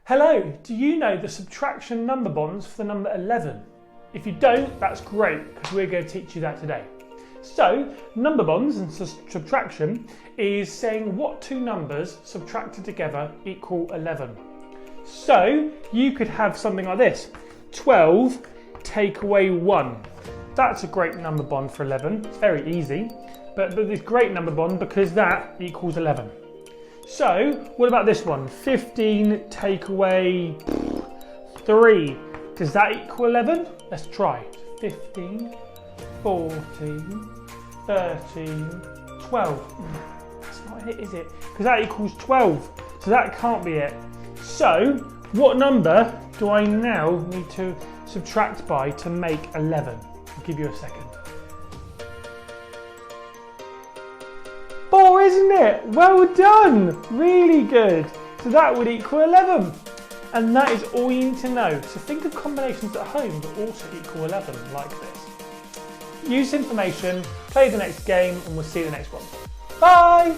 Hello, do you know the subtraction number bonds for the number 11? If you don't, that's great because we're going to teach you that today. So, number bonds and subtraction is saying what two numbers subtracted together equal 11. So, you could have something like this, 12 take away 1. That's a great number bond for 11, it's very easy, but it's a great number bond because that equals 11. So, what about this one? 15 take away 3. Does that equal 11? Let's try. 15, 14, 13, 12. That's not it, is it? Because that equals 12. So that can't be it. So, what number do I now need to subtract by to make 11? I'll give you a second. 4, isn't it? Well done! Really good. So that would equal 11. And that is all you need to know. So think of combinations at home that also equal 11, like this. Use information, play the next game, and we'll see you in the next one. Bye!